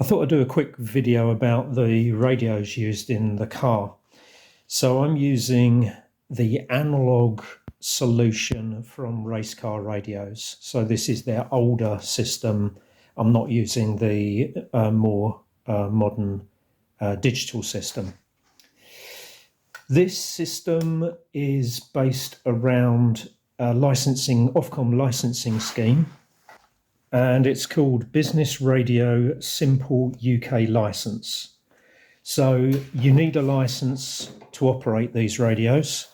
I thought I'd do a quick video about the radios used in the car. So I'm using the analog solution from race car radios. So this is their older system. I'm not using the more modern digital system. This system is based around a Ofcom licensing scheme, and it's called Business Radio Simple UK License. So you need a license to operate these radios.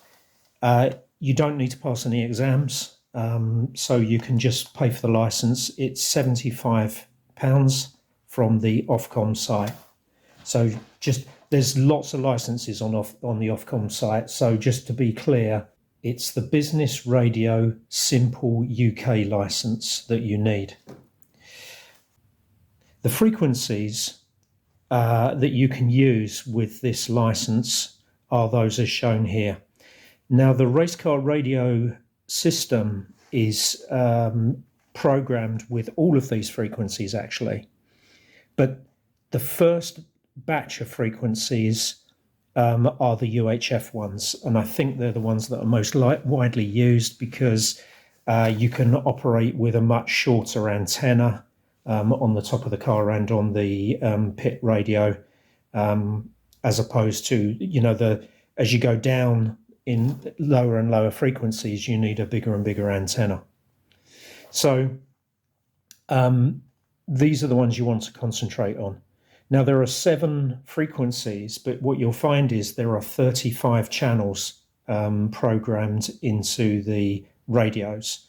You don't need to pass any exams, so you can just pay for the license. It's £75 from the Ofcom site. So there's lots of licenses on the Ofcom site. So just to be clear, it's the Business Radio Simple UK license that you need. The frequencies that you can use with this license are those as shown here. Now, the race car radio system is programmed with all of these frequencies actually, but the first batch of frequencies are the UHF ones, and I think they're the ones that are most widely used because you can operate with a much shorter antenna on the top of the car and on the pit radio, as opposed to, as you go down in lower and lower frequencies, you need a bigger and bigger antenna. So these are the ones you want to concentrate on. Now, there are 7 frequencies, but what you'll find is there are 35 channels programmed into the radios.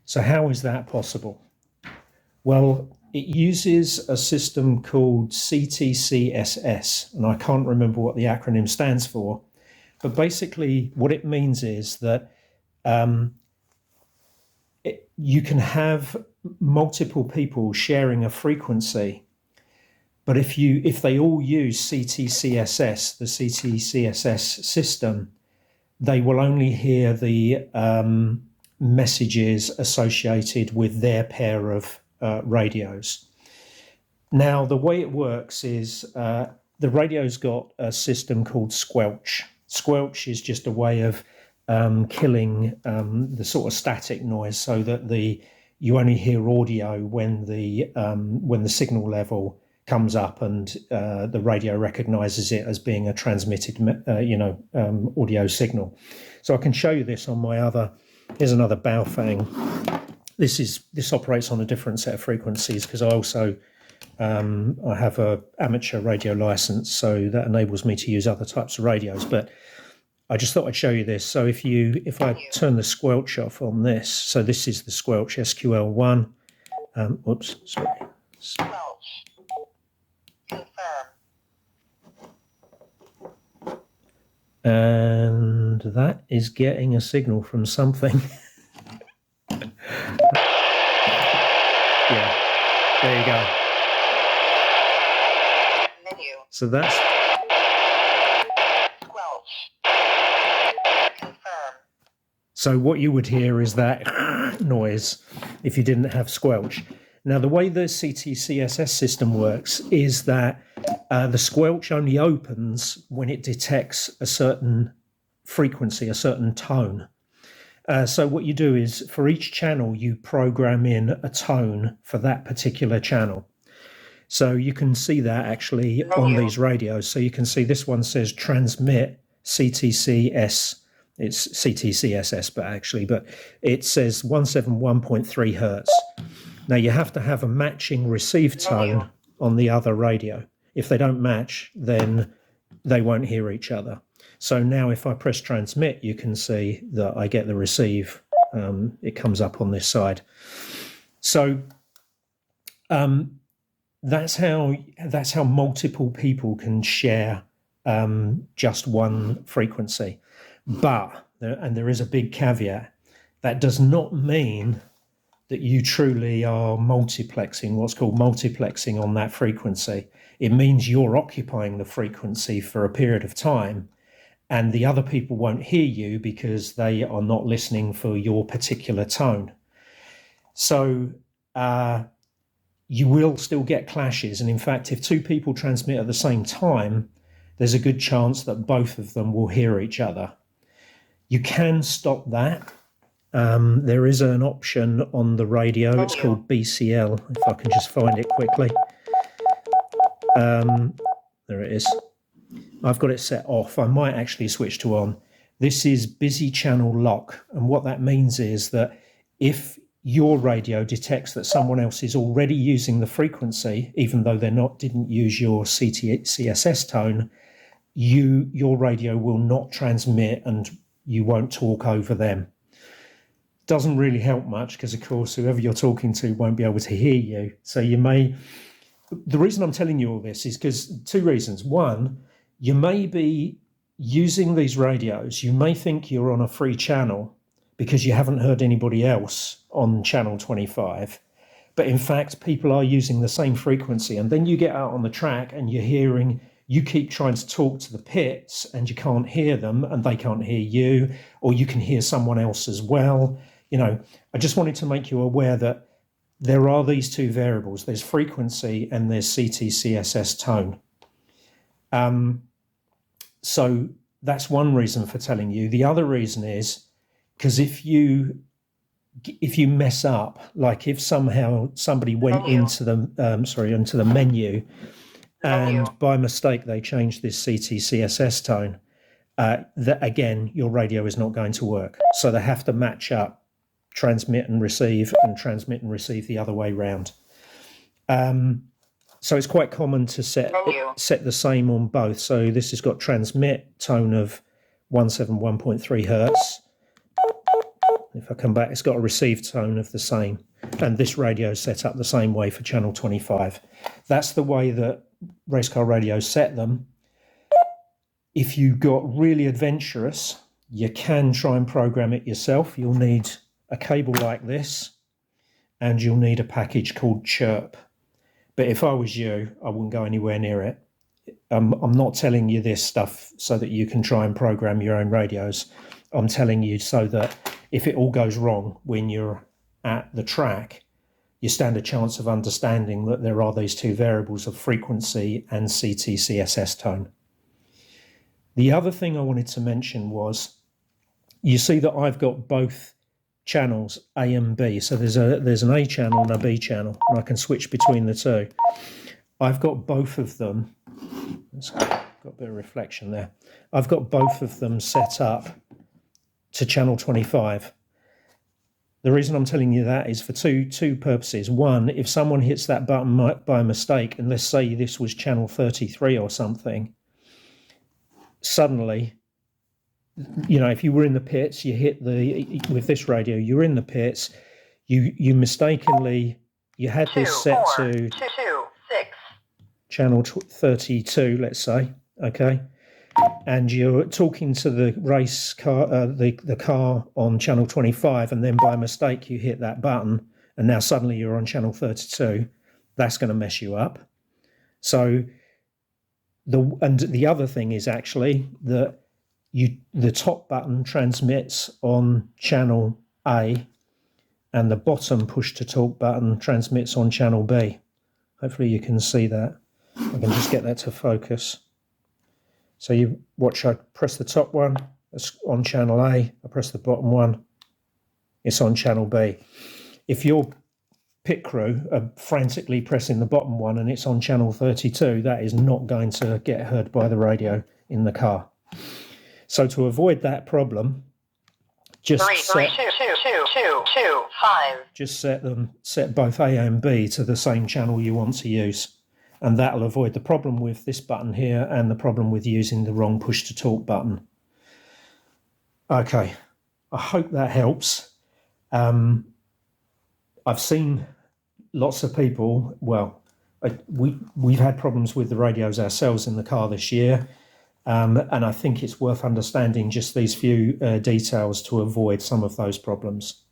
So how is that possible? Well, it uses a system called CTCSS, and I can't remember what the acronym stands for, but basically what it means is that you can have multiple people sharing a frequency, but if they all use CTCSS, the CTCSS system, they will only hear the messages associated with their pair of radios. Now, the way it works is the radio's got a system called squelch. Squelch is just a way of killing the sort of static noise, so that you only hear audio when the signal level comes up and the radio recognizes it as being a transmitted audio signal. So I can show you this on my other. Here's another Baofeng. This operates on a different set of frequencies because I also I have a amateur radio license, so that enables me to use other types of radios. But I just thought I'd show you this. So if I turn the squelch off on this, so this is the squelch SQL1. Oops, sorry. Squelch. Confirm. And that is getting a signal from something. Yeah, there you go. Menu. So that's Squelch. Confirm. so what you would hear is that noise if you didn't have squelch. Now, the way the CTCSS system works is that the squelch only opens when it detects a certain frequency, a certain tone. So what you do is for each channel, you program in a tone for that particular channel. So you can see that actually on these radios. So you can see this one says transmit CTCS. It's CTCSS, but it says 171.3 hertz. Now you have to have a matching receive tone on the other radio. If they don't match, then they won't hear each other. So now if I press transmit, you can see that I get the receive. It comes up on this side. So that's how multiple people can share just one frequency. But, and there is a big caveat, that does not mean that you truly are multiplexing, what's called multiplexing on that frequency. It means you're occupying the frequency for a period of time, and the other people won't hear you because they are not listening for your particular tone. So you will still get clashes. And in fact, if two people transmit at the same time, there's a good chance that both of them will hear each other. You can stop that. There is an option on the radio. It's called BCL, if I can just find it quickly. There it is. I've got it set off. I might actually switch to on. This is busy channel lock. And what that means is that if your radio detects that someone else is already using the frequency, even though didn't use your CTCSS tone, your radio will not transmit and you won't talk over them. Doesn't really help much because, of course, whoever you're talking to won't be able to hear you. So the reason I'm telling you all this is because two reasons. One, you may be using these radios, you may think you're on a free channel because you haven't heard anybody else on channel 25. But in fact, people are using the same frequency. And then you get out on the track and you keep trying to talk to the pits and you can't hear them and they can't hear you, or you can hear someone else as well. I just wanted to make you aware that there are these two variables. There's frequency and there's CTCSS tone. So that's one reason for telling you. The other reason is because if you mess up, like if somehow somebody went into the menu and by mistake they changed this CTCSS tone, that again, your radio is not going to work. So they have to match up, transmit and receive the other way round. So it's quite common to set the same on both. So this has got transmit tone of 171.3 hertz. If I come back, it's got a receive tone of the same. And this radio is set up the same way for channel 25. That's the way that race car radios set them. If you got really adventurous, you can try and program it yourself. You'll need a cable like this, and you'll need a package called Chirp. But if I was you, I wouldn't go anywhere near it. I'm not telling you this stuff so that you can try and program your own radios. I'm telling you so that if it all goes wrong when you're at the track, you stand a chance of understanding that there are these two variables of frequency and CTCSS tone. The other thing I wanted to mention was, you see that I've got both channels A and B. So there's an A channel and a B channel, and I can switch between the two. I've got both of them. Got a bit of reflection there. I've got both of them set up to channel 25. The reason I'm telling you that is for two purposes. One, if someone hits that button by mistake, and let's say this was channel 33 or something, suddenly, if you were in the pits, you hit with this radio, you're in the pits, you mistakenly, you had this set to channel 32, let's say, okay, and you're talking to the race car, the car on channel 25, and then by mistake you hit that button, and now suddenly you're on channel 32. That's going to mess you up. So the other thing is actually that the top button transmits on channel A, and the bottom push to talk button transmits on channel B. Hopefully you can see that. I can just get that to focus. So you watch, I press the top one, it's on channel A, I press the bottom one, it's on channel B. If your pit crew are frantically pressing the bottom one and it's on channel 32, that is not going to get heard by the radio in the car. So to avoid that problem, just set both A and B to the same channel you want to use. And that'll avoid the problem with this button here and the problem with using the wrong push to talk button. Okay, I hope that helps. I've seen lots of people, we've had problems with the radios ourselves in the car this year. And I think it's worth understanding just these few details to avoid some of those problems.